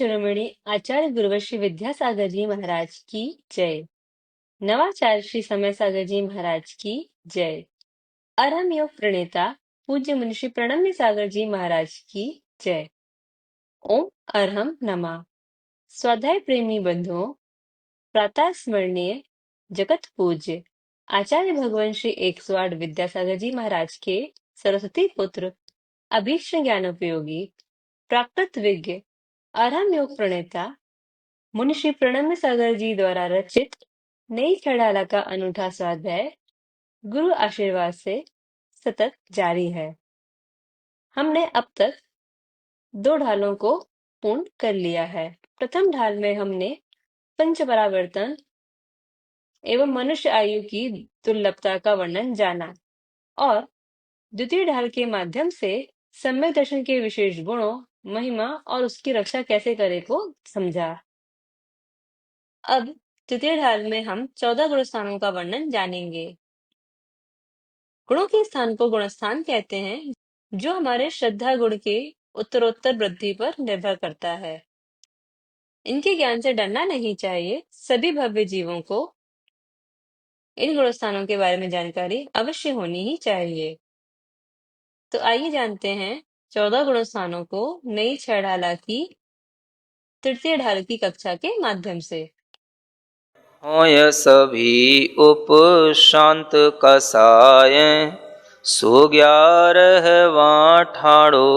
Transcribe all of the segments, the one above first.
शिरोमणि आचार्य गुरुवर श्री विद्यासागर जी महाराज की जय। नवाचार्य श्री समय सागर जी महाराज की जय। अरहम योग प्रणेता पूज्य मुनिषि प्रणम्य सागर जी महाराज की जय। ओम अरहम नमः। स्वाध्याय प्रेमी बंधुओं, प्रातः स्मरणीय जगत पूज्य आचार्य भगवान श्री 108 विद्यासागर जी महाराज के सरस्वती पुत्र अभीष्ट ज्ञानोपयोगी प्राकृत विज्ञ अरहम योग प्रणेता मुनिश्री प्रणम्य सागर जी द्वारा रचित नई खड़ाला का अनूठा स्वाध्याय गुरु आशीर्वाद से सतत जारी है। हमने अब तक 2 ढालों को पूर्ण कर लिया है। प्रथम ढाल में हमने पंच परावर्तन एवं मनुष्य आयु की दुर्लभता का वर्णन जाना और द्वितीय ढाल के माध्यम से सम्यक दर्शन के विशेष गुणों, महिमा और उसकी रक्षा कैसे करे को समझा। अब तृतीय ढाल में हम 14 गुण स्थानों का वर्णन जानेंगे। गुणों के स्थान को गुणस्थान कहते हैं, जो हमारे श्रद्धा गुण के उत्तरोत्तर वृद्धि पर निर्भर करता है। इनके ज्ञान से डरना नहीं चाहिए। सभी भव्य जीवों को इन गुण स्थानों के बारे में जानकारी अवश्य होनी ही चाहिए। तो आइए जानते हैं 14 गुण स्थानों को नई 6 ढाला की तृतीय ढाल की कक्षा के माध्यम से। होय सभी उपशांत कसाय, सो 11वां ठाड़ो,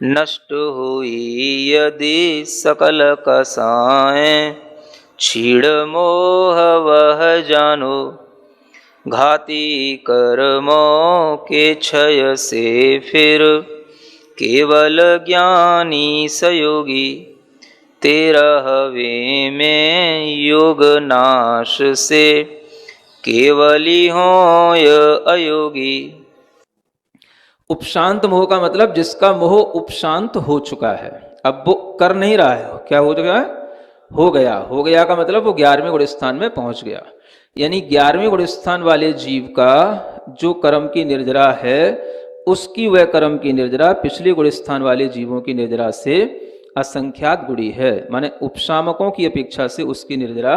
नष्ट हुई यदि सकल कसाय, छीड़ मोह वह जानो, घाती कर्मों के क्षय से फिर केवल ज्ञानी सयोगी, 13वें में योग नाश से केवली होय अयोगी। उपशांत मोह का मतलब जिसका मोह उपशांत हो चुका है, अब वो कर नहीं रहा है। क्या हो चुका है? हो गया। हो गया का मतलब वो 11वें गुण स्थान में पहुंच गया। यानी 11वें गुण स्थान वाले जीव का जो कर्म की निर्जरा है, उसकी वह कर्म की निर्जरा पिछले गुण स्थान वाले जीवों की निर्जरा से असंख्यात गुणी है। माने उपशामकों की अपेक्षा से उसकी निर्जरा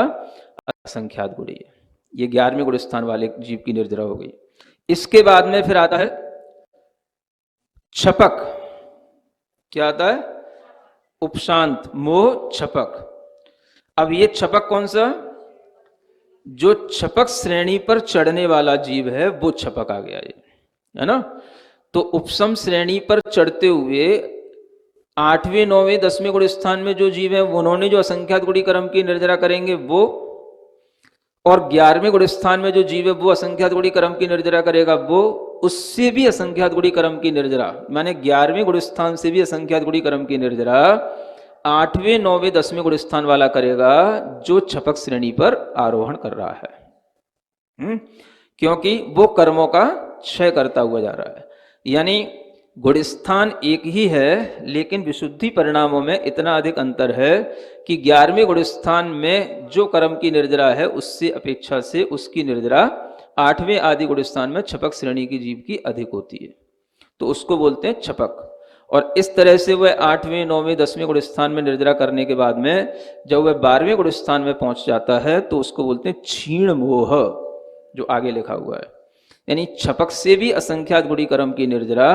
असंख्यात गुणी है। ये 11वें गुण स्थान वाले जीव की निर्जरा हो गई। इसके बाद में फिर आता है छपक। क्या आता है? उपशांत, मोह, छपक। अब ये छपक कौन सा? जो छपक श्रेणी पर चढ़ने वाला जीव है वो छपक आ गया, ये है ना। तो उपशम श्रेणी पर चढ़ते हुए 8वें 9वें 10वें गुण स्थान में जो जीव है उन्होंने जो असंख्यात गुणी कर्म की निर्जरा करेंगे वो, और 11वें गुण स्थान में जो जीव है वो असंख्यात गुणी कर्म की निर्जरा करेगा वो, उससे भी असंख्यात गुणी कर्म की निर्जरा, माने 11वें गुण स्थान से भी असंख्यात गुणी कर्म की निर्जरा 8वें 9वें 10वें गुण स्थान वाला करेगा जो छपक श्रेणी पर आरोहण कर रहा है। क्योंकि वो कर्मों का क्षय करता हुआ जा रहा है। यानी गुणस्थान एक ही है, लेकिन विशुद्धि परिणामों में इतना अधिक अंतर है कि 11वें गुणस्थान में जो कर्म की निर्जरा है उससे अपेक्षा से उसकी निर्जरा 8वें आदि गुणस्थान में छपक श्रेणी की जीव की अधिक होती है, तो उसको बोलते हैं छपक। और इस तरह से वह 8वें 9वें 10वें गुणस्थान में निर्जरा करने के बाद में जब वह 12वें गुणस्थान में पहुंच जाता है तो उसको बोलते हैं क्षीण मोह, जो आगे लिखा हुआ है। यानी छपक से भी असंख्यात गुणी कर्म की निर्जरा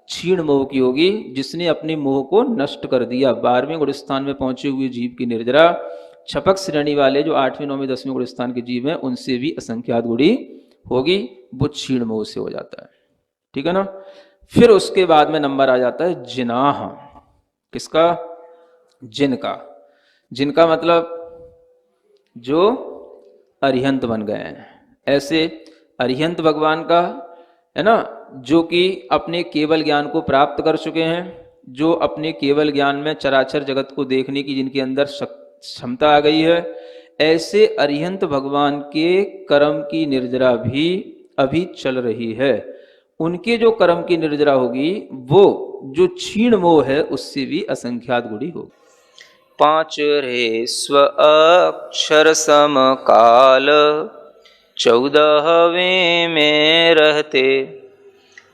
क्षीण मोह की होगी, जिसने अपने मोह को नष्ट कर दिया। 12वें गुणस्थान में पहुंचे हुए जीव की निर्जरा छपक श्रेणी वाले जो 8वें 9वें 10वें गुणस्थान के जीव हैं उनसे भी असंख्यात गुणी होगी, वो क्षीण मोह से हो जाता है। ठीक है ना। फिर उसके बाद में नंबर आ जाता है जिनाह। किसका? जिनका। जिनका मतलब जो अरिहंत बन गए हैं। ऐसे अरिहंत भगवान का है ना, जो कि अपने केवल ज्ञान को प्राप्त कर चुके हैं, जो अपने केवल ज्ञान में चराचर जगत को देखने की जिनके अंदर क्षमता आ गई है, ऐसे अरिहंत भगवान के कर्म की निर्जरा भी अभी चल रही है। उनके जो कर्म की निर्जरा होगी वो जो क्षीण मोह है उससे भी असंख्यात गुणी होगी। 5 रे स्व अक्षर सम काल, 14वें में रहते,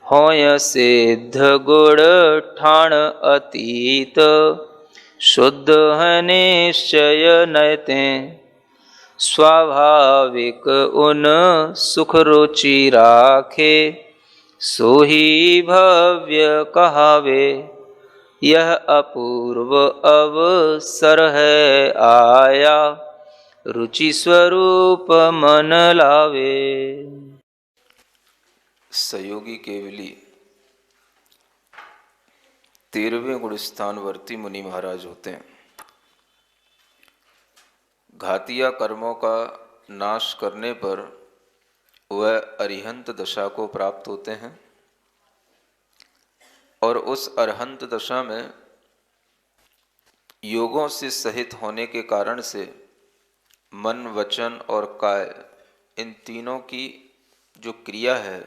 होय सिद्ध गुण ठाण अतीत, शुद्ध है निश्चय नयते, स्वाभाविक उन सुख रुचि राखे, सो ही भव्य कहावे। यह अपूर्व अवसर है आया, रुचि स्वरूप मन लावे। सहयोगी केवली 13वें गुणस्थानवर्ती मुनि महाराज होते हैं। घातिया कर्मों का नाश करने पर वह अरिहंत दशा को प्राप्त होते हैं और उस अरहंत दशा में योगों से सहित होने के कारण से मन, वचन और काय, इन तीनों की जो क्रिया है,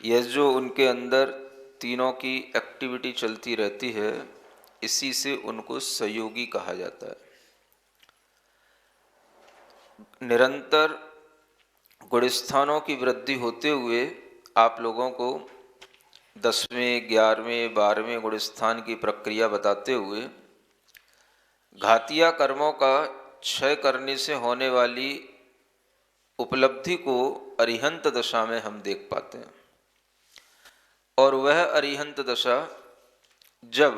यह जो उनके अंदर तीनों की एक्टिविटी चलती रहती है, इसी से उनको सहयोगी कहा जाता है। निरंतर गुणस्थानों की वृद्धि होते हुए आप लोगों को 10वें, 11वें, 12वें गुणस्थान की प्रक्रिया बताते हुए घातिया कर्मों का क्षय करने से होने वाली उपलब्धि को अरिहंत दशा में हम देख पाते हैं। और वह अरिहंत दशा जब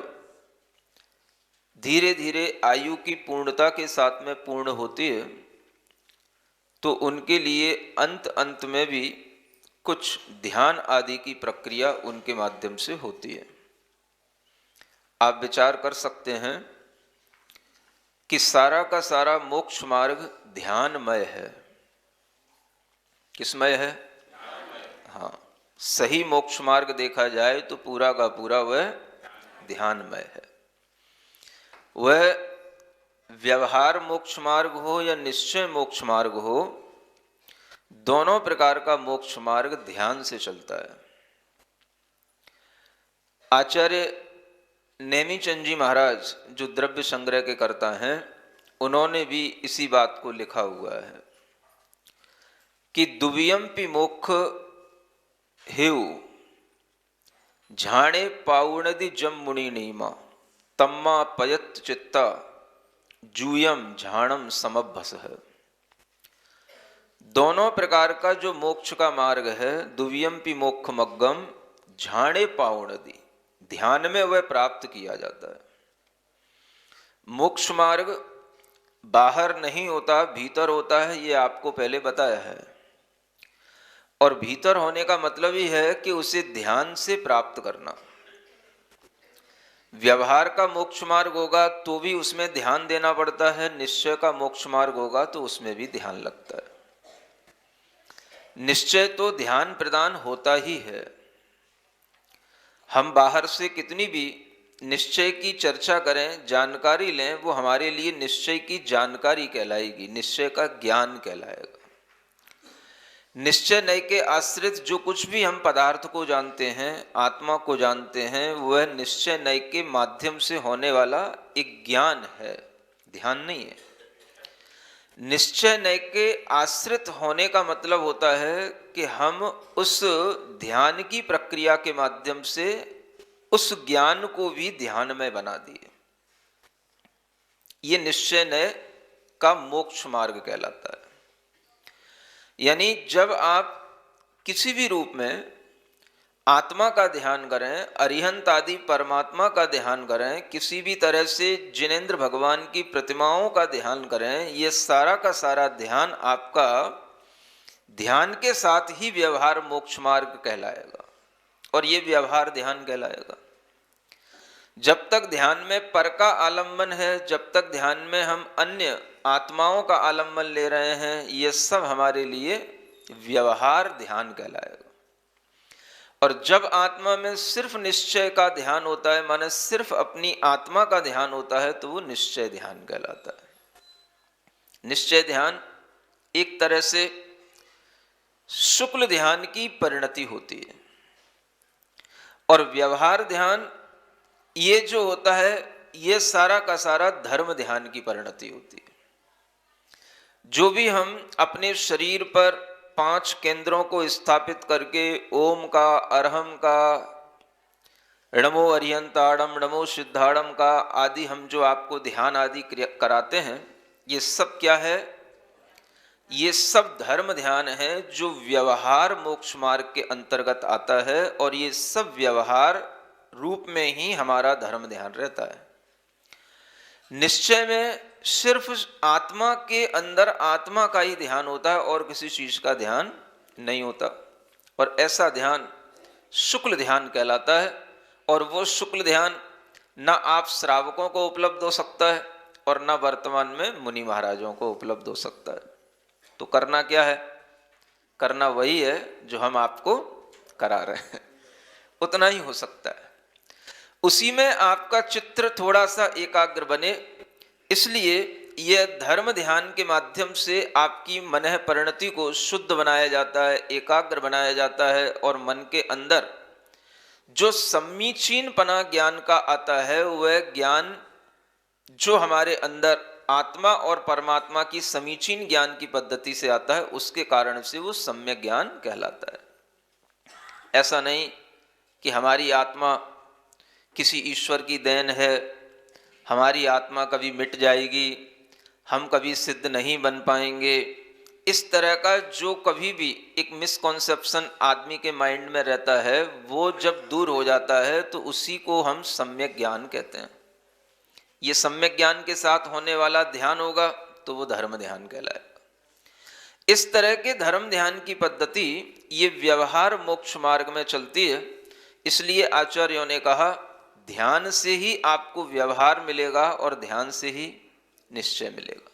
धीरे धीरे आयु की पूर्णता के साथ में पूर्ण होती है, तो उनके लिए अंत अंत में भी कुछ ध्यान आदि की प्रक्रिया उनके माध्यम से होती है। आप विचार कर सकते हैं कि सारा का सारा मोक्ष मार्ग ध्यानमय है। किसमय है? हाँ, सही मोक्ष मार्ग देखा जाए तो पूरा का पूरा वह ध्यानमय है। वह व्यवहार मोक्ष मार्ग हो या निश्चय मोक्ष मार्ग हो, दोनों प्रकार का मोक्ष मार्ग ध्यान से चलता है। आचार्य नेमिचंद जी महाराज जो द्रव्य संग्रह के कर्ता हैं, उन्होंने भी इसी बात को लिखा हुआ है कि दुवियम्पि मोक्ष हेउ झाणे पाउणदि जम मुनि नीमा, तम्मा पयत चित्ता जूयम झाणम समभस है। दोनों प्रकार का जो मोक्ष का मार्ग है, दुवियम्पि मोक्ष मग्गम झाणे पाउणदि, ध्यान में वह प्राप्त किया जाता है। मोक्ष मार्ग बाहर नहीं होता, भीतर होता है, ये आपको पहले बताया है। और भीतर होने का मतलब ही है कि उसे ध्यान से प्राप्त करना। व्यवहार का मोक्ष मार्ग होगा तो भी उसमें ध्यान देना पड़ता है, निश्चय का मोक्ष मार्ग होगा तो उसमें भी ध्यान लगता है। निश्चय तो ध्यान प्रदान होता ही है। हम बाहर से कितनी भी निश्चय की चर्चा करें, जानकारी लें, वो हमारे लिए निश्चय की जानकारी कहलाएगी, निश्चय का ज्ञान कहलाएगा। निश्चय नय के आश्रित जो कुछ भी हम पदार्थ को जानते हैं, आत्मा को जानते हैं, वह निश्चय नय के माध्यम से होने वाला एक ज्ञान है, ध्यान नहीं है। निश्चय नय के आश्रित होने का मतलब होता है कि हम उस ध्यान की प्रक्रिया के माध्यम से उस ज्ञान को भी ध्यान में बना दिए। ये निश्चय नय का मोक्ष मार्ग कहलाता है। यानी जब आप किसी भी रूप में आत्मा का ध्यान करें, अरिहंत आदि परमात्मा का ध्यान करें, किसी भी तरह से जिनेंद्र भगवान की प्रतिमाओं का ध्यान करें, ये सारा का सारा ध्यान आपका ध्यान के साथ ही व्यवहार मोक्ष मार्ग कहलाएगा। और ये व्यवहार ध्यान कहलाएगा। जब तक ध्यान में पर का आलम्बन है, जब तक ध्यान में हम अन्य आत्माओं का आलम्बन ले रहे हैं, ये सब हमारे लिए व्यवहार ध्यान कहलाएगा। और जब आत्मा में सिर्फ निश्चय का ध्यान होता है, माने सिर्फ अपनी आत्मा का ध्यान होता है, तो वो निश्चय ध्यान कहलाता है। निश्चय ध्यान एक तरह से शुक्ल ध्यान की परिणति होती है। और व्यवहार ध्यान ये जो होता है, ये सारा का सारा धर्म ध्यान की परिणति होती है। जो भी हम अपने शरीर पर 5 केंद्रों को स्थापित करके ओम का, अरहम का, नमो अरिहंताड़म, नमो सिद्धाड़म का आदि हम जो आपको ध्यान आदि कराते हैं, ये सब क्या है? ये सब धर्म ध्यान है जो व्यवहार मोक्ष मार्ग के अंतर्गत आता है, और ये सब व्यवहार रूप में ही हमारा धर्म ध्यान रहता है। निश्चय में सिर्फ आत्मा के अंदर आत्मा का ही ध्यान होता है और किसी चीज का ध्यान नहीं होता, और ऐसा ध्यान शुक्ल ध्यान कहलाता है। और वो शुक्ल ध्यान ना आप श्रावकों को उपलब्ध हो सकता है और ना वर्तमान में मुनि महाराजों को उपलब्ध हो सकता है। तो करना क्या है? करना वही है जो हम आपको करा रहे हैं, उतना ही हो सकता है। उसी में आपका चित्र थोड़ा सा एकाग्र बने, इसलिए यह धर्म ध्यान के माध्यम से आपकी मनः परिणति को शुद्ध बनाया जाता है, एकाग्र बनाया जाता है, और मन के अंदर जो समीचीनपना ज्ञान का आता है, वह ज्ञान जो हमारे अंदर आत्मा और परमात्मा की समीचीन ज्ञान की पद्धति से आता है, उसके कारण से वो सम्यक ज्ञान कहलाता है। ऐसा नहीं कि हमारी आत्मा किसी ईश्वर की देन है, हमारी आत्मा कभी मिट जाएगी, हम कभी सिद्ध नहीं बन पाएंगे। इस तरह का जो कभी भी एक मिसकॉन्सेप्शन आदमी के माइंड में रहता है, वो जब दूर हो जाता है तो उसी को हम सम्यक ज्ञान कहते हैं। ये सम्यक ज्ञान के साथ होने वाला ध्यान होगा तो वो धर्म ध्यान कहलाएगा। इस तरह के धर्म ध्यान की पद्धति ये व्यवहार मोक्ष मार्ग में चलती है। इसलिए आचार्यों ने कहा ध्यान से ही आपको व्यवहार मिलेगा और ध्यान से ही निश्चय मिलेगा।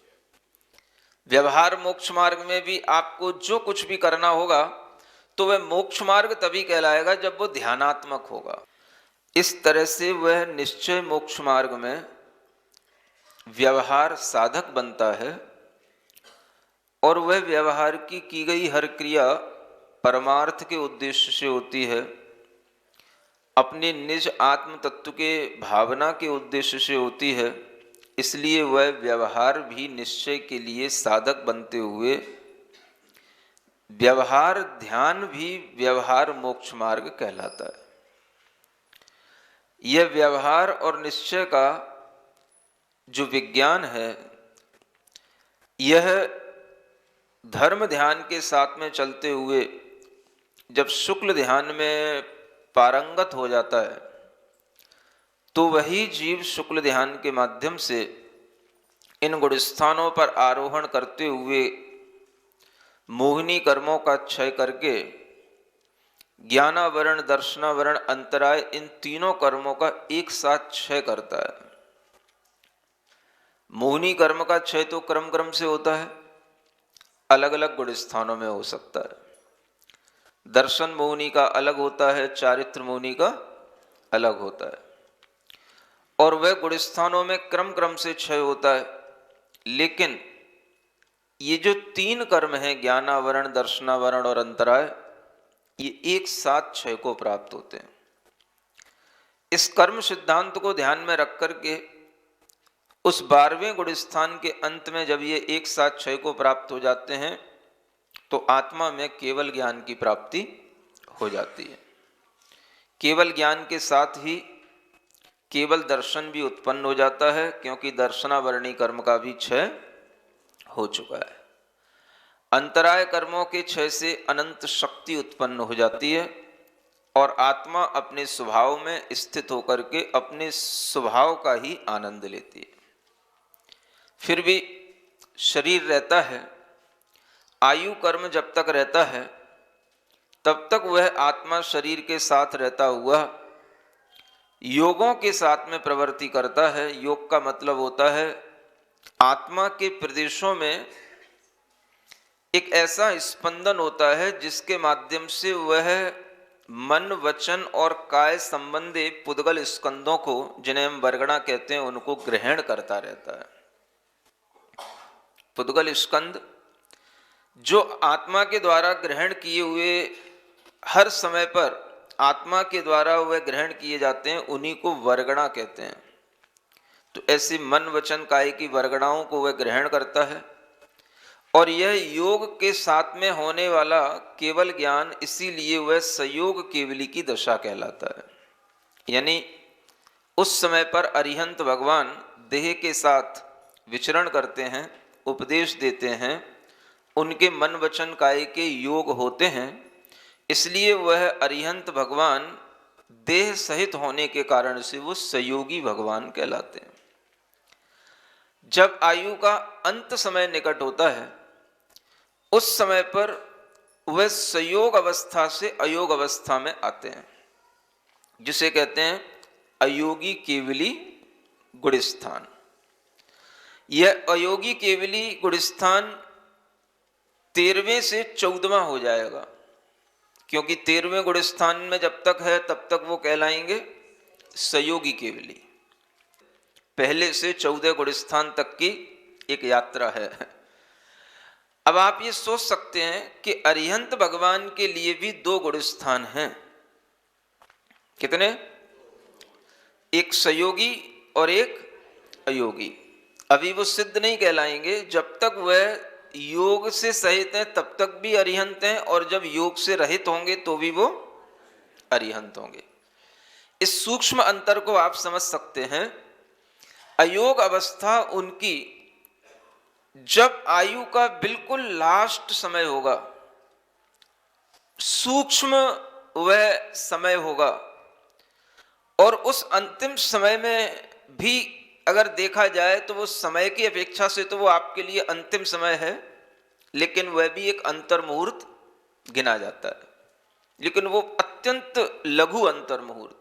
व्यवहार मोक्ष मार्ग में भी आपको जो कुछ भी करना होगा तो वह मोक्ष मार्ग तभी कहलाएगा जब वो ध्यानात्मक होगा। इस तरह से वह निश्चय मोक्ष मार्ग में व्यवहार साधक बनता है, और वह व्यवहार की गई हर क्रिया परमार्थ के उद्देश्य से होती है, अपने निज आत्म तत्व के भावना के उद्देश्य से होती है। इसलिए वह व्यवहार भी निश्चय के लिए साधक बनते हुए व्यवहार ध्यान भी व्यवहार मोक्ष मार्ग कहलाता है। यह व्यवहार और निश्चय का जो विज्ञान है, यह धर्म ध्यान के साथ में चलते हुए जब शुक्ल ध्यान में पारंगत हो जाता है तो वही जीव शुक्ल ध्यान के माध्यम से इन गुणस्थानों पर आरोहण करते हुए मोहिनी कर्मों का क्षय करके ज्ञानावरण, दर्शनावरण, अंतराय, इन तीनों कर्मों का एक साथ क्षय करता है। मोहिनी कर्म का क्षय तो क्रम क्रम से होता है, अलग अलग गुणस्थानों में हो सकता है। दर्शन मोहिनी का अलग होता है, चारित्र मोहिनी का अलग होता है, और वह गुणस्थानों में क्रम क्रम से क्षय होता है। लेकिन ये जो तीन कर्म हैं, ज्ञानावरण, दर्शनावरण और अंतराय, ये एक साथ क्षय को प्राप्त होते हैं। इस कर्म सिद्धांत को ध्यान में रख करके उस 12वें गुणस्थान के अंत में जब ये एक साथ क्षय को प्राप्त हो जाते हैं तो आत्मा में केवल ज्ञान की प्राप्ति हो जाती है। केवल ज्ञान के साथ ही केवल दर्शन भी उत्पन्न हो जाता है, क्योंकि दर्शनावरणी कर्म का भी क्षय हो चुका है। अंतराय कर्मों के क्षय से अनंत शक्ति उत्पन्न हो जाती है, और आत्मा अपने स्वभाव में स्थित होकर के अपने स्वभाव का ही आनंद लेती है। फिर भी शरीर रहता है, आयु कर्म जब तक रहता है तब तक वह आत्मा शरीर के साथ रहता हुआ योगों के साथ में प्रवृत्ति करता है। योग का मतलब होता है आत्मा के प्रदेशों में एक ऐसा स्पंदन होता है जिसके माध्यम से वह मन, वचन और काय संबंधी पुद्गल स्कंदों को, जिन्हें हम वर्गणा कहते हैं, उनको ग्रहण करता रहता है। पुद्गल स्कंद जो आत्मा के द्वारा ग्रहण किए हुए हर समय पर आत्मा के द्वारा वह ग्रहण किए जाते हैं, उन्हीं को वर्गणा कहते हैं। तो ऐसे मन, वचन, काय की वर्गणाओं को वह ग्रहण करता है, और यह योग के साथ में होने वाला केवल ज्ञान, इसीलिए वह संयोग केवली की दशा कहलाता है। यानी उस समय पर अरिहंत भगवान देह के साथ विचरण करते हैं, उपदेश देते हैं, उनके मन वचन काया के योग होते हैं, इसलिए वह अरिहंत भगवान देह सहित होने के कारण से वो संयोगी भगवान कहलाते हैं। जब आयु का अंत समय निकट होता है उस समय पर वह संयोग अवस्था से अयोग अवस्था में आते हैं, जिसे कहते हैं अयोगी केवली गुणस्थान। यह अयोगी केवली गुणस्थान 13वें से 14वां हो जाएगा, क्योंकि 13वें गुणस्थान में जब तक है तब तक वो कहलाएंगे संयोगी केवली। पहले से 14 गुणस्थान तक की एक यात्रा है। अब आप ये सोच सकते हैं कि अरिहंत भगवान के लिए भी 2 गुणस्थान हैं। कितने? एक संयोगी और एक अयोगी। अभी वो सिद्ध नहीं कहलाएंगे, जब तक वह योग से सहित हैं तब तक भी अरिहंत हैं, और जब योग से रहित होंगे तो भी वो अरिहंत होंगे। इस सूक्ष्म अंतर को आप समझ सकते हैं। अयोग अवस्था उनकी जब आयु का बिल्कुल लास्ट समय होगा, सूक्ष्म वह समय होगा, और उस अंतिम समय में भी अगर देखा जाए तो वो समय की अपेक्षा से तो वो आपके लिए अंतिम समय है, लेकिन वह भी एक अंतर मुहूर्त गिना जाता है, लेकिन वो अत्यंत लघु अंतर मुहूर्त।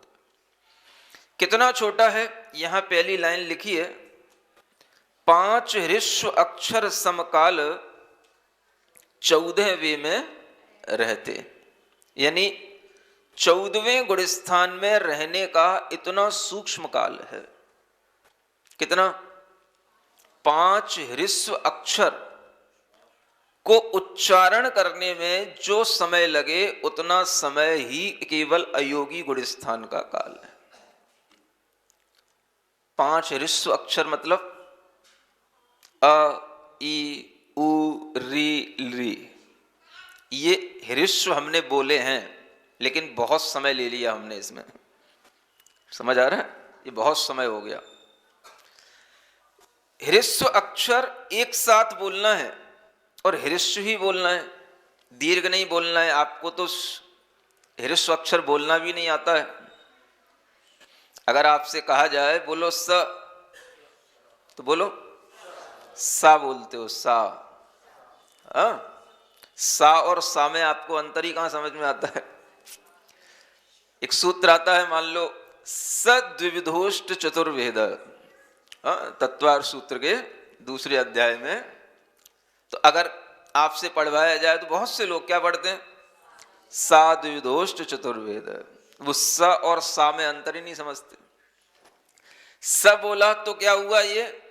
कितना छोटा है? यहां पहली लाइन लिखी है, 5 ऋष्व अक्षर समकाल 14वें में रहते, यानी 14वें गुणस्थान में रहने का इतना सूक्ष्म काल है। कितना? 5 ऋष्व अक्षर को उच्चारण करने में जो समय लगे उतना समय ही केवल अयोगी गुणस्थान का काल है। 5 ऋष्व अक्षर मतलब अ, ई, उ, री, ली। ये ऋष्व हमने बोले हैं, लेकिन बहुत समय ले लिया हमने इसमें। समझ आ रहा है? ये बहुत समय हो गया। ह्रस्व अक्षर एक साथ बोलना है और ह्रस्व ही बोलना है, दीर्घ नहीं बोलना है। आपको तो ह्रस्व अक्षर बोलना भी नहीं आता है। अगर आपसे कहा जाए बोलो स, तो बोलो सा बोलते हो, सा। सा और सा में आपको अंतर ही कहां समझ में आता है? एक सूत्र आता है, मान लो सद्विविधोष्ट चतुर्वेद, तत्वार सूत्र के दूसरे अध्याय में। तो अगर आपसे पढ़वाया जाए तो बहुत से लोग क्या पढ़ते हैं? सा द्विविधोष्ट चतुर्वेद। वो स और सा में अंतर ही नहीं समझते। स बोला तो क्या हुआ? ये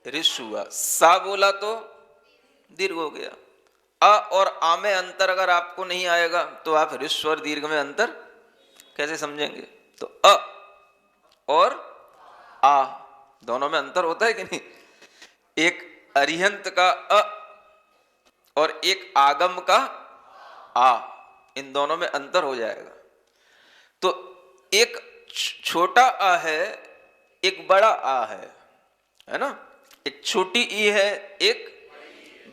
ऋष हुआ। सा बोला तो दीर्घ हो गया। अ और आ में अंतर अगर आपको नहीं आएगा तो आप ऋष और दीर्घ में अंतर कैसे समझेंगे? तो अ और आ दोनों में अंतर होता है कि नहीं? एक अरिहंत का अ और एक आगम का आ, इन दोनों में अंतर हो जाएगा। तो एक छोटा आ है, एक बड़ा आ है ना? एक छोटी ई है, एक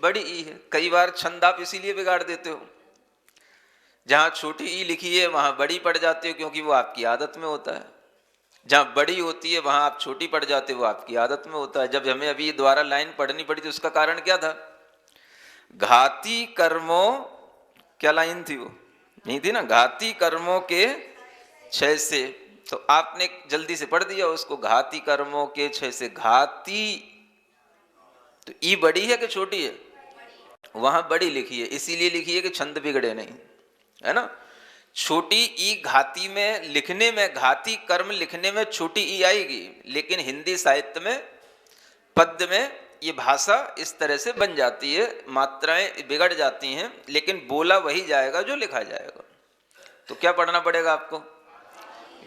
बड़ी ई है। कई बार छंद आप इसीलिए बिगाड़ देते हो, जहां छोटी ई लिखी है वहां बड़ी पड़ जाती हो, क्योंकि वो आपकी आदत में होता है। जहां बड़ी होती है वहां आप छोटी पड़ जाते हो, वो आपकी आदत में होता है। जब हमें अभी ये द्वारा लाइन पढ़नी पड़ी तो उसका कारण क्या था? घाती कर्मों, क्या लाइन थी वो? नहीं थी ना, घाती कर्मों के क्षय से। तो आपने जल्दी से पढ़ दिया उसको, घाती कर्मों के क्षय से। घाती तो ई बड़ी है कि छोटी है? वहां बड़ी लिखी है, इसीलिए लिखी है कि छंद बिगड़े नहीं, है ना? छोटी ई घाती में लिखने में, घाती कर्म लिखने में छोटी ई आएगी, लेकिन हिंदी साहित्य में पद्य में ये भाषा इस तरह से बन जाती है, मात्राएं बिगड़ जाती हैं, लेकिन बोला वही जाएगा जो लिखा जाएगा। तो क्या पढ़ना पड़ेगा आपको?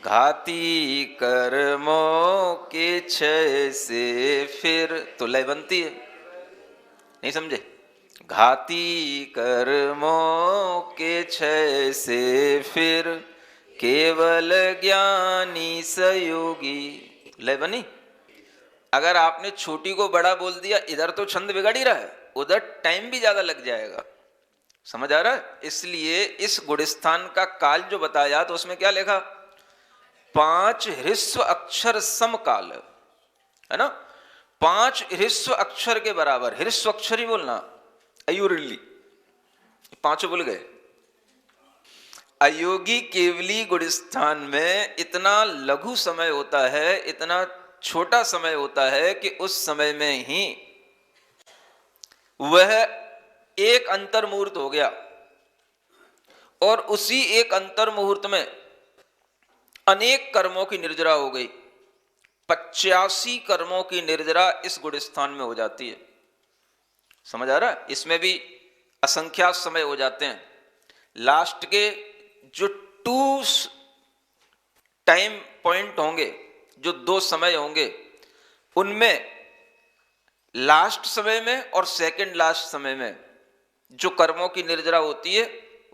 घाती कर्मों के क्षय से फिर, तो लय बनती है, नहीं समझे? घाती कर्मों के क्षय से फिर केवल ज्ञानी सयोगी। ले बनी। अगर आपने छोटी को बड़ा बोल दिया, इधर तो छंद बिगड़ ही रहा है, उधर टाइम भी ज्यादा लग जाएगा। समझ आ रहा है? इसलिए इस गुणस्थान का काल जो बताया तो उसमें क्या लिखा? 5 ह्रस्व अक्षर समकाल, है ना? 5 ह्रस्व अक्षर के बराबर। ह्रस्व अक्षर ही बोलना, अयुरली, पांचों बोल गए। अयोगी केवली गुणस्थान में इतना लघु समय होता है, इतना छोटा समय होता है कि उस समय में ही वह एक अंतर मुहूर्त हो गया, और उसी एक अंतर मुहूर्त में अनेक कर्मों की निर्जरा हो गई। 85 कर्मों की निर्जरा इस गुणस्थान में हो जाती है। समझ आ रहा है? इसमें भी असंख्यात समय हो जाते हैं। लास्ट के जो 2 टाइम पॉइंट होंगे, जो 2 समय होंगे, उनमें लास्ट समय में और सेकंड लास्ट समय में जो कर्मों की निर्जरा होती है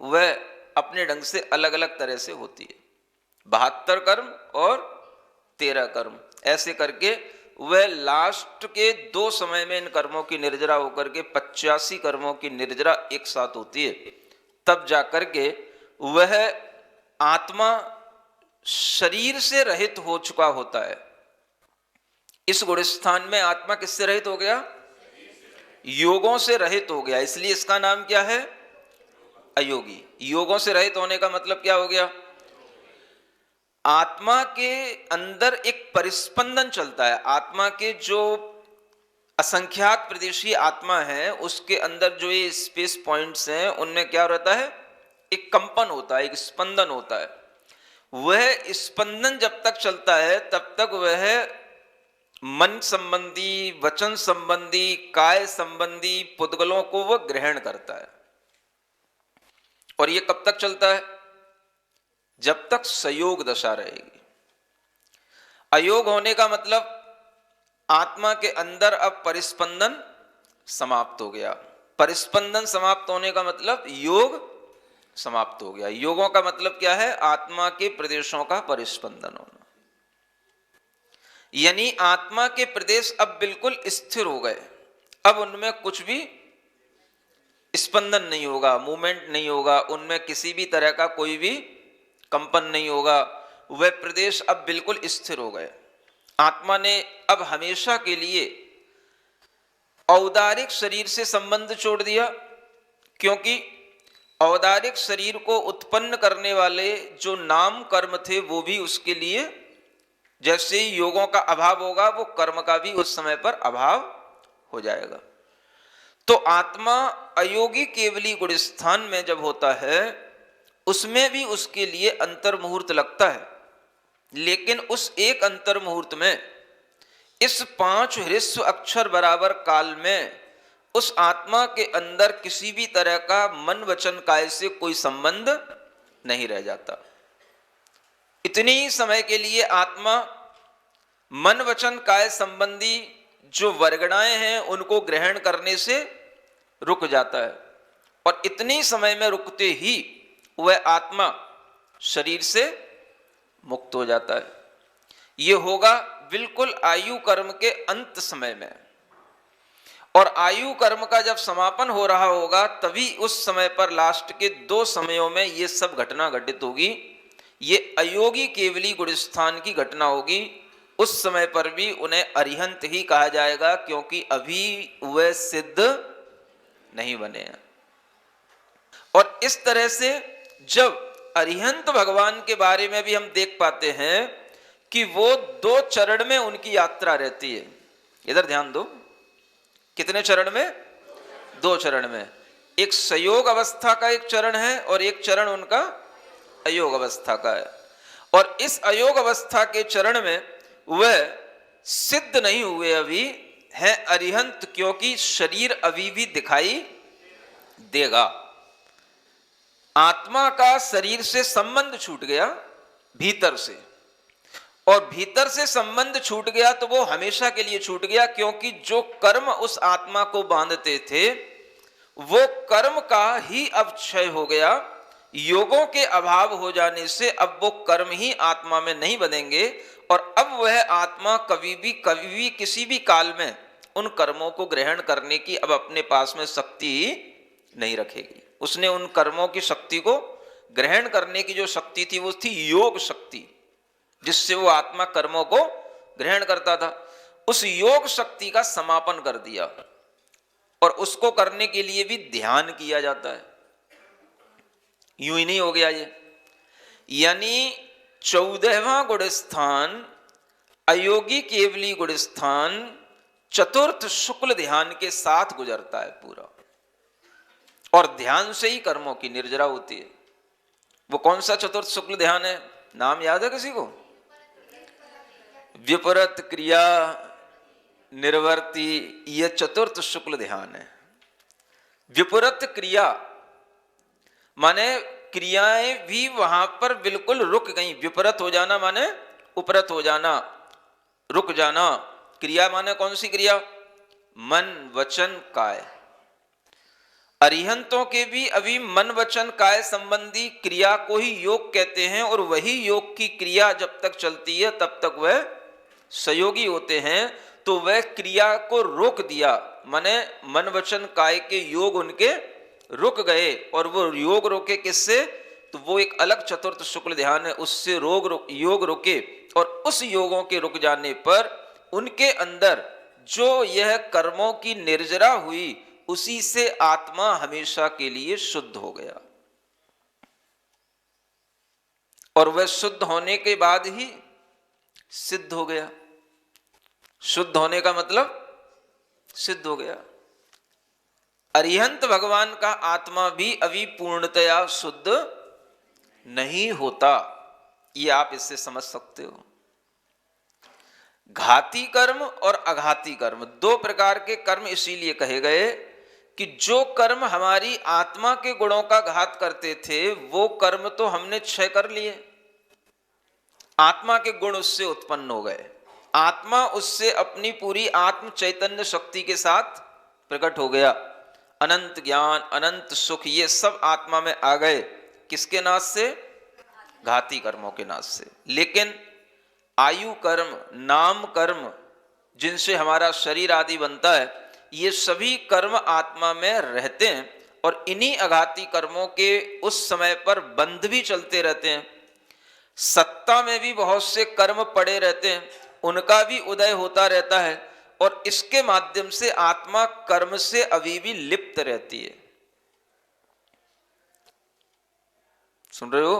वह अपने ढंग से अलग अलग तरह से होती है। 72 कर्म और 13 कर्म, ऐसे करके वह लास्ट के 2 समय में इन कर्मों की निर्जरा होकर के 85 कर्मों की निर्जरा एक साथ होती है। तब जाकर के वह आत्मा शरीर से रहित हो चुका होता है। इस गुणस्थान में आत्मा किससे रहित हो गया? योगों से रहित हो गया। इसलिए इसका नाम क्या है? अयोगी। योगों से रहित होने का मतलब क्या हो गया? आत्मा के अंदर एक परिस्पंदन चलता है। आत्मा के जो असंख्यात प्रदेशीय आत्मा है, उसके अंदर जो ये स्पेस पॉइंट्स हैं, उनमें क्या रहता है? एक कंपन होता है, एक स्पंदन होता है। वह स्पंदन जब तक चलता है तब तक वह मन संबंधी, वचन संबंधी, काय संबंधी पुद्गलों को वह ग्रहण करता है। और यह कब तक चलता है? जब तक संयोग दशा रहेगी। अयोग होने का मतलब आत्मा के अंदर अब परिस्पंदन समाप्त हो गया। परिस्पंदन समाप्त होने का मतलब योग समाप्त हो गया। योगों का मतलब क्या है? आत्मा के प्रदेशों का परिस्पंदन होना। यानी आत्मा के प्रदेश अब बिल्कुल स्थिर हो गए। अब उनमें कुछ भी स्पंदन नहीं होगा, मूवमेंट नहीं होगा, उनमें किसी भी तरह का कोई भी कंपन नहीं होगा। वह प्रदेश अब बिल्कुल स्थिर हो गए। आत्मा ने अब हमेशा के लिए औदारिक शरीर से संबंध छोड़ दिया, क्योंकि औदारिक शरीर को उत्पन्न करने वाले जो नाम कर्म थे वो भी उसके लिए, जैसे ही योगों का अभाव होगा, वो कर्म का भी उस समय पर अभाव हो जाएगा। तो आत्मा अयोगी केवली गुणस्थान में जब होता है, उसमें भी उसके लिए अंतर मुहूर्त लगता है। लेकिन उस एक अंतर मुहूर्त में, इस 5 ह्रस्व अक्षर बराबर काल में, उस आत्मा के अंदर किसी भी तरह का मन वचन काय से कोई संबंध नहीं रह जाता। इतनी ही समय के लिए आत्मा मन वचन काय संबंधी जो वर्गणाएं हैं उनको ग्रहण करने से रुक जाता है, और इतनी समय में रुकते ही वह आत्मा शरीर से मुक्त हो जाता है। यह होगा बिल्कुल आयु कर्म के अंत समय में। और आयु कर्म का जब समापन हो रहा होगा, तभी उस समय पर लास्ट के 2 समयों में ये सब घटना घटित होगी। ये अयोगी केवली गुणस्थान की घटना होगी। उस समय पर भी उन्हें अरिहंत ही कहा जाएगा, क्योंकि अभी वह सिद्ध नहीं बने हैं। और इस तरह से जब अरिहंत भगवान के बारे में भी हम देख पाते हैं कि वो 2 चरण में उनकी यात्रा रहती है। इधर ध्यान दो, कितने चरण में? 2 चरण में। एक संयोग अवस्था का एक चरण है और एक चरण उनका अयोग अवस्था का है। और इस अयोग अवस्था के चरण में वह सिद्ध नहीं हुए अभी हैं अरिहंत, क्योंकि शरीर अभी भी दिखाई देगा। आत्मा का शरीर से संबंध छूट गया भीतर से, और भीतर से संबंध छूट गया तो वो हमेशा के लिए छूट गया, क्योंकि जो कर्म उस आत्मा को बांधते थे वो कर्म का ही अब क्षय हो गया। योगों के अभाव हो जाने से अब वो कर्म ही आत्मा में नहीं बनेंगे और अब वह आत्मा कभी भी किसी भी काल में उन कर्मों को ग्रहण करने की अब अपने पास में शक्ति नहीं रखेगी। उसने उन कर्मों की शक्ति को ग्रहण करने की जो शक्ति थी वो थी योग शक्ति, जिससे वो आत्मा कर्मों को ग्रहण करता था। उस योग शक्ति का समापन कर दिया और उसको करने के लिए भी ध्यान किया जाता है। यूं ही नहीं हो गया ये, यानी 14वां गुण स्थान अयोगी केवली गुण स्थान चतुर्थ शुक्ल ध्यान के साथ गुजरता है पूरा, और ध्यान से ही कर्मों की निर्जरा होती है। वो कौन सा चतुर्थ शुक्ल ध्यान है? नाम याद है किसी को? विपरीत क्रिया निर्वर्ती, यह चतुर्थ शुक्ल ध्यान है। विपरीत क्रिया माने क्रियाएं भी वहां पर बिल्कुल रुक गई। विपरीत हो जाना माने उपरत हो जाना, रुक जाना। क्रिया माने कौन सी क्रिया? मन वचन काय। अरिहंतों के भी अभी मन वचन काय संबंधी क्रिया को ही योग कहते हैं, और वही योग की क्रिया जब तक चलती है तब तक वह सहयोगी होते हैं। तो वह क्रिया को रोक दिया, माने मन वचन काय के योग उनके रुक गए, और वो योग रोके किससे? तो वो एक अलग चतुर्थ शुक्ल ध्यान है, उससे योग रुके, और उस योगों के रुक जाने पर उनके अंदर जो यह कर्मों की निर्जरा हुई, उसी से आत्मा हमेशा के लिए शुद्ध हो गया। और वह शुद्ध होने के बाद ही सिद्ध हो गया। शुद्ध होने का मतलब सिद्ध हो गया। अरिहंत भगवान का आत्मा भी अभी पूर्णतया शुद्ध नहीं होता, ये आप इससे समझ सकते हो। घाती कर्म और अघाती कर्म, दो प्रकार के कर्म इसीलिए कहे गए कि जो कर्म हमारी आत्मा के गुणों का घात करते थे वो कर्म तो हमने क्षय कर लिए, आत्मा के गुण उससे उत्पन्न हो गए, आत्मा उससे अपनी पूरी आत्म चैतन्य शक्ति के साथ प्रकट हो गया। अनंत ज्ञान, अनंत सुख, ये सब आत्मा में आ गए। किसके नाश से? घाती कर्मों के नाश से। लेकिन आयु कर्म, नाम कर्म, जिनसे हमारा शरीर आदि बनता है, ये सभी कर्म आत्मा में रहते हैं, और इन्हीं अघाती कर्मों के उस समय पर बंध भी चलते रहते हैं। सत्ता में भी बहुत से कर्म पड़े रहते हैं, उनका भी उदय होता रहता है, और इसके माध्यम से आत्मा कर्म से अभी भी लिप्त रहती है। सुन रहे हो?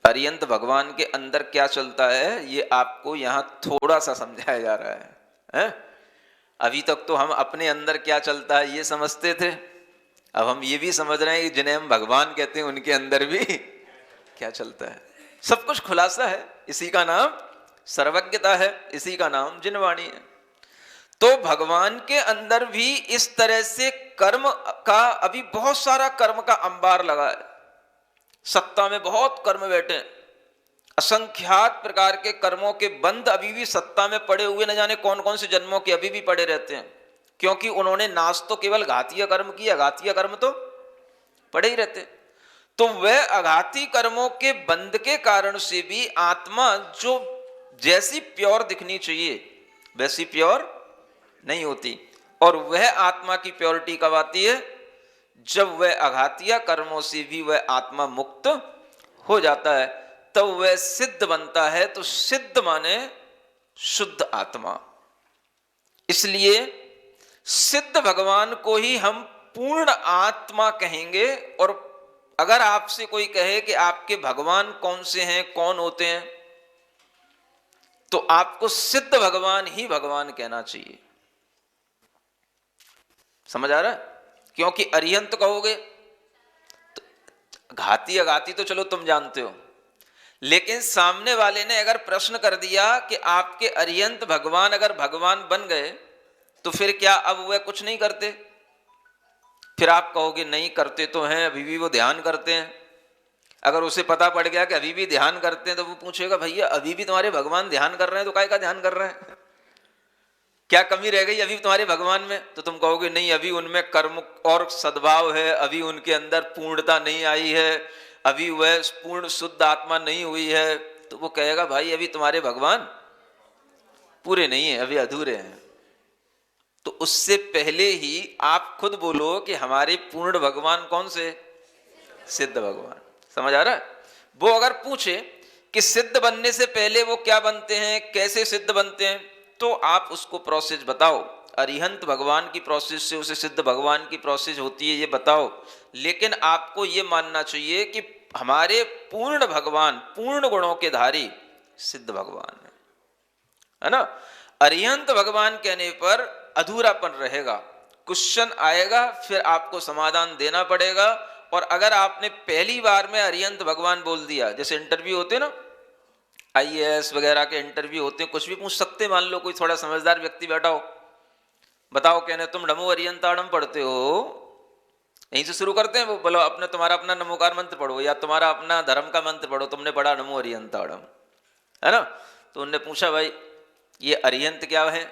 अरिहंत भगवान के अंदर क्या चलता है ये आपको यहां थोड़ा सा समझाया जा रहा है? अभी तक तो हम अपने अंदर क्या चलता है ये समझते थे, अब हम ये भी समझ रहे हैं कि जिन्हें हम भगवान कहते हैं उनके अंदर भी क्या चलता है। सब कुछ खुलासा है, इसी का नाम सर्वज्ञता है, इसी का नाम जिनवाणी है। तो भगवान के अंदर भी इस तरह से कर्म का अभी बहुत सारा कर्म का अंबार लगा है। सत्ता में बहुत कर्म बैठे हैं, असंख्यात प्रकार के कर्मों के बंध अभी भी सत्ता में पड़े हुए, न जाने कौन कौन से जन्मों के अभी भी पड़े रहते हैं, क्योंकि उन्होंने नाश तो केवल घातीय कर्म किया, अघातीय कर्म तो पड़े ही रहते। तो वह अघाती कर्मों के बंध के कारण से भी आत्मा जो जैसी प्योर दिखनी चाहिए वैसी प्योर नहीं होती, और वह आत्मा की प्योरिटी कब आती है? जब वह अघातीय कर्मों से भी वह आत्मा मुक्त हो जाता है, तब वह सिद्ध बनता है। तो सिद्ध माने शुद्ध आत्मा। इसलिए सिद्ध भगवान को ही हम पूर्ण आत्मा कहेंगे। और अगर आपसे कोई कहे कि आपके भगवान कौन से हैं, कौन होते हैं, तो आपको सिद्ध भगवान ही भगवान कहना चाहिए। समझ आ रहा है? क्योंकि अरिहंत कहोगे तो घाती अघाती तो चलो तुम जानते हो, लेकिन सामने वाले ने अगर प्रश्न कर दिया कि आपके अरिहंत भगवान अगर भगवान बन गए तो फिर क्या अब वह कुछ नहीं करते? फिर आप कहोगे नहीं करते तो हैं, अभी भी वो ध्यान करते हैं। अगर उसे पता पड़ गया कि अभी भी ध्यान करते हैं तो वो पूछेगा भैया अभी भी तुम्हारे भगवान ध्यान कर रहे हैं तो काय का ध्यान कर रहे हैं, क्या कमी रह गई अभी तुम्हारे भगवान में? तो तुम कहोगे नहीं, अभी उनमें कर्म और सद्भाव है, अभी उनके अंदर पूर्णता नहीं आई है, अभी वह पूर्ण शुद्ध आत्मा नहीं हुई है, तो वो कहेगा भाई अभी तुम्हारे भगवान पूरे नहीं है, अभी अधूरे हैं। तो उससे पहले ही आप खुद बोलो कि हमारे पूर्ण भगवान कौन से? सिद्ध भगवान। समझ आ रहा है? वो अगर पूछे कि सिद्ध बनने से पहले वो क्या बनते हैं, कैसे सिद्ध बनते हैं, तो आप उसको प्रोसेस बताओ। अरिहंत भगवान की प्रोसेस से उसे सिद्ध भगवान की प्रोसेस होती है, ये बताओ। लेकिन आपको ये मानना चाहिए कि हमारे पूर्ण भगवान, पूर्ण गुणों के धारी सिद्ध भगवान है ना। अरिहंत भगवान कहने पर अधूरापन रहेगा, क्वेश्चन आएगा, फिर आपको समाधान देना पड़ेगा। और अगर आपने पहली बार में अरिहंत भगवान बोल दिया, जैसे इंटरव्यू होते हैं ना, आईएएस वगैरह के इंटरव्यू होते हैं, कुछ भी पूछ सकते हैं। मान लो कोई थोड़ा समझदार व्यक्ति बैठा हो, बताओ कहने तुम नमो अरिहंताणम पढ़ते हो, यहीं से शुरू करते हैं वो। बोलो अपने तुम्हारा अपना नमोकार मंत्र पढ़ो या तुम्हारा अपना धर्म का मंत्र पढ़ो, तुमने पढ़ा नमो अरिहंताणम, है ना। तो उनने पूछा भाई ये अरिहंत क्या है,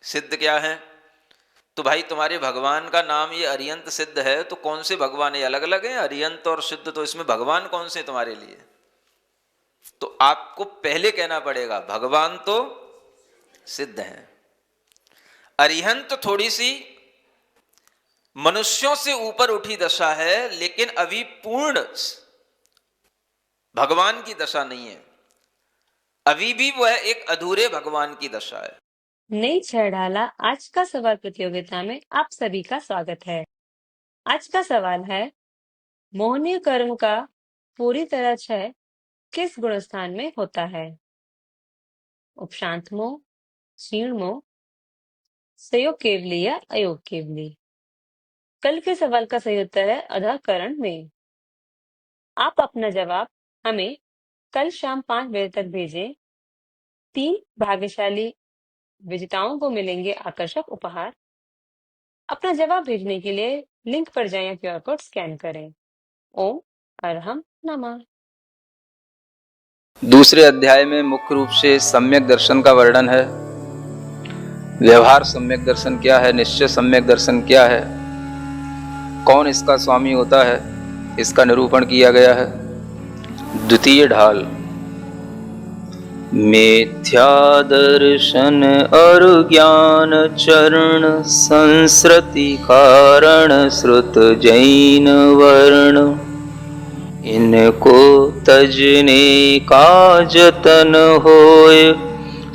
सिद्ध क्या है? तो भाई तुम्हारे भगवान का नाम ये अरिहंत सिद्ध है, तो कौन से भगवान है? अलग अलग है अरिहंत और सिद्ध, तो इसमें भगवान कौन से तुम्हारे लिए? तो आपको पहले कहना पड़ेगा भगवान तो सिद्ध है, अरिहंत थोड़ी सी मनुष्यों से ऊपर उठी दशा है, लेकिन अभी पूर्ण भगवान की दशा नहीं है, अभी भी वह एक अधूरे भगवान की दशा है। नई छह डाला आज का सवाल प्रतियोगिता में आप सभी का स्वागत है। आज का सवाल है, मोहनीय कर्म का पूरी तरह क्षय किस गुणस्थान में होता है? उपशांत मोह, क्षीण मोह, संयोग केवली या अयोग केवली? कल के सवाल का सही उत्तर है अधःकरण में। आप अपना जवाब हमें कल शाम 5 बजे तक भेजें। 3 भाग्यशाली विजेताओं को मिलेंगे आकर्षक उपहार। अपना जवाब भेजने के लिए लिंक पर जाएं या क्यूआर कोड स्कैन करें। ओम अरहम नमः। दूसरे अध्याय में मुख्य रूप से सम्यक दर्शन का वर्णन है। व्यवहार सम्यक दर्शन क्या है, निश्चय सम्यक दर्शन क्या है, कौन इसका स्वामी होता है, इसका निरूपण किया गया है। द्वितीय ढाल, मिथ्या दर्शन और ज्ञान चरण संस्कृति कारण श्रुत जैन वर्ण, इनको तजने का जतन होय,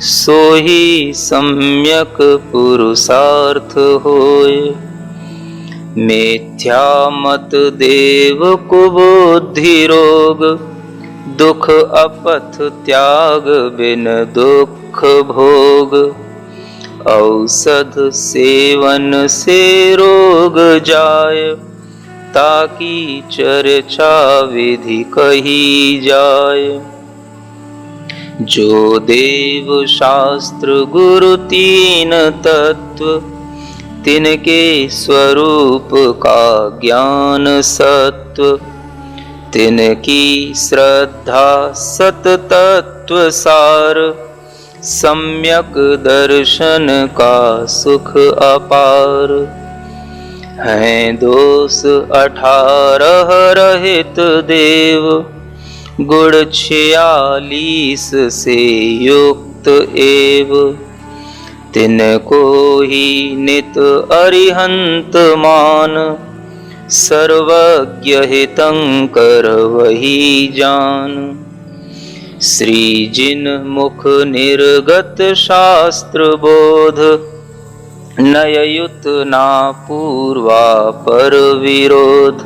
सोही सम्यक पुरुषार्थ होय। मिथ्या मत देव कुबुद्धि रोग, दुख अपथ त्याग बिन दुख भोग। औषध सेवन से रोग जाय, ताकि चर्चा विधि कही जाय। जो देव शास्त्र गुरु तीन तत्व, तिनके स्वरूप का ज्ञान सत्व। तिनकी श्रद्धा सत तत्व सार, सम्यक दर्शन का सुख अपार। हैं दोष 18 रहित देव, गुण 46 से युक्त एव। तिनको ही नित अरिहंत मान, सर्वज्ञ हितंकर वही जान। श्री जिन मुख निर्गत शास्त्र बोध, नययुत ना पूर्वा पर विरोध।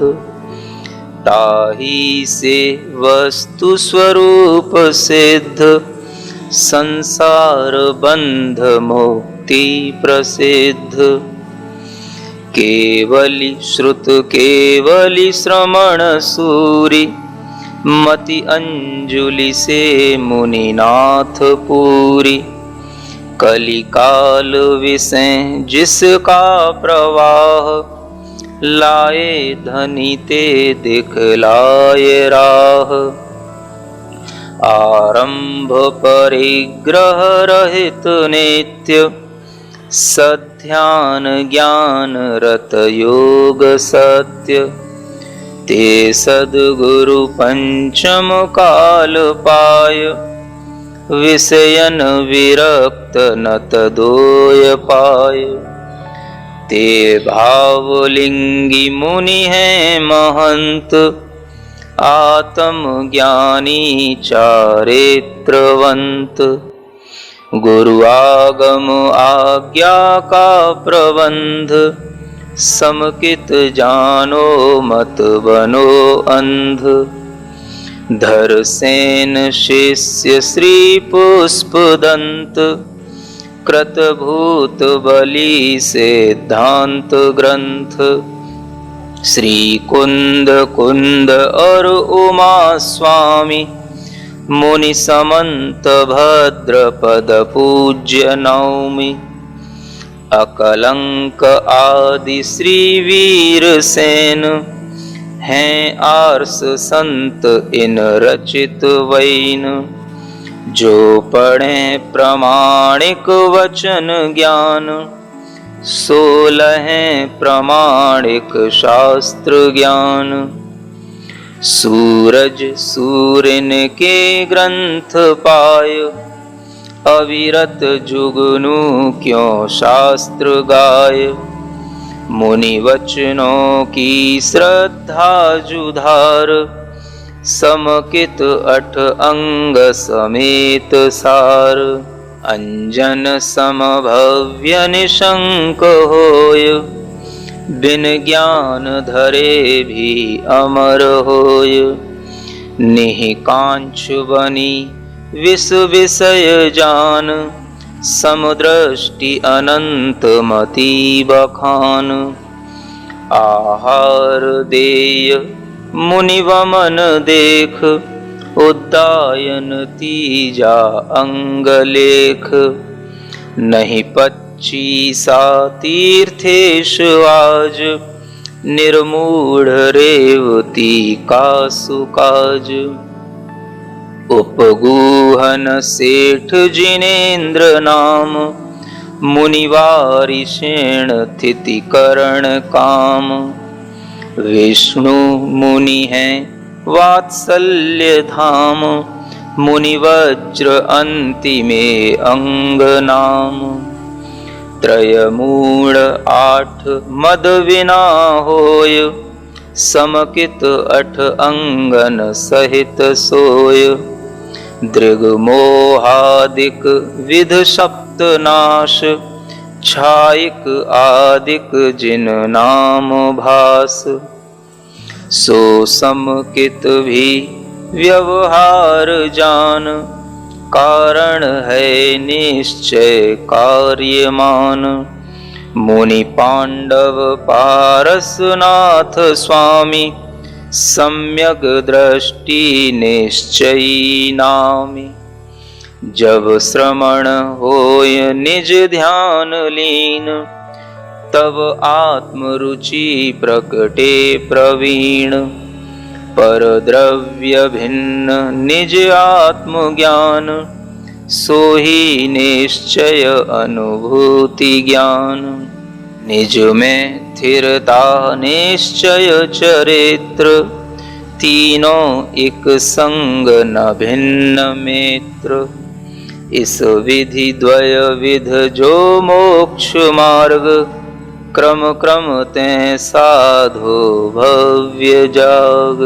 ताही से वस्तु स्वरूप सिद्ध, संसार बंध मुक्ति प्रसिद्ध। केवली श्रुत केवली श्रमण सूरी, मति अंजुलि से मुनिनाथ पूरी। कलिकाल विषय जिसका प्रवाह, लाए धनी ते दिखलाए राह। आरंभ परिग्रह रहित नित्य, सध्यान ज्ञान रत योग सत्य। ते सद्गुरु पंचम काल पाय, विषयन विरक्त न तदोय पाय। ते भावलिंगी मुनि हैं महंत, आत्म ज्ञानी चारित्रवंत। गुरु आगम आज्ञा का प्रबंध, समकित जानो मत बनो अंध। धर सेन शिष्य श्री पुष्पदंत, कृतभूत बलि सिद्धांत ग्रंथ। श्री कुंद कुंद और उमा स्वामी, मुनि समंत भद्र पद पूज्य नौमि। अकलंक आदि श्री वीर सेन, हैं आर्ष संत इन रचित वैन। जो पढ़े प्रमाणिक वचन ज्ञान, 16 प्रमाणिक शास्त्र ज्ञान। सूरज सूरिन के ग्रंथ पाय, अविरत जुगनू क्यों शास्त्र गाय। मुनि वचनों की श्रद्धा जुधार, समकित 8 अंग समेत सार। अंजन समभव्य निशंक होय, बिन ज्ञान धरे भी अमर होय। निहिकांच बनी विष विषय जान, समदृष्टि अनंत मति बखान। आहार देय मुनि वमन देख, उद्दायन तीजा अंग लेख। नहीं 25 तीर्थेश आज, निर्मूढ़ रेवती का सुकाज। उपगूहन सेठ जिनेन्द्र नाम, मुनिवारी शेण थिति करण काम। विष्णु मुनि हैं वात्सल्य धाम, मुनि वज्र अंतिमे अंग नाम। त्रयमूढ़ 8 मद विना होय, समकित 8 अंगन सहित सोय। दृग मोहादिक विध सप्त नाश, छायिक आदिक जिन नाम भास। सो समकित भी व्यवहार जान, कारण है निश्चय कार्यमान। मुनि पांडव पारसनाथ स्वामी, सम्यक दृष्टि निश्चयी नामी। जब श्रमण होय निज ध्यान लीन, तब आत्मरुचि प्रकटे प्रवीण। पर द्रव्य भिन्न निज आत्मज्ञान, सोही निश्चय अनुभूति ज्ञान। निज में स्थिरता निश्चय चरित्र, तीनों एक संग न भिन्न मित्र। इस विधि द्वय विध जो मोक्ष मार्ग, क्रम क्रम ते साधो भव्य जाग।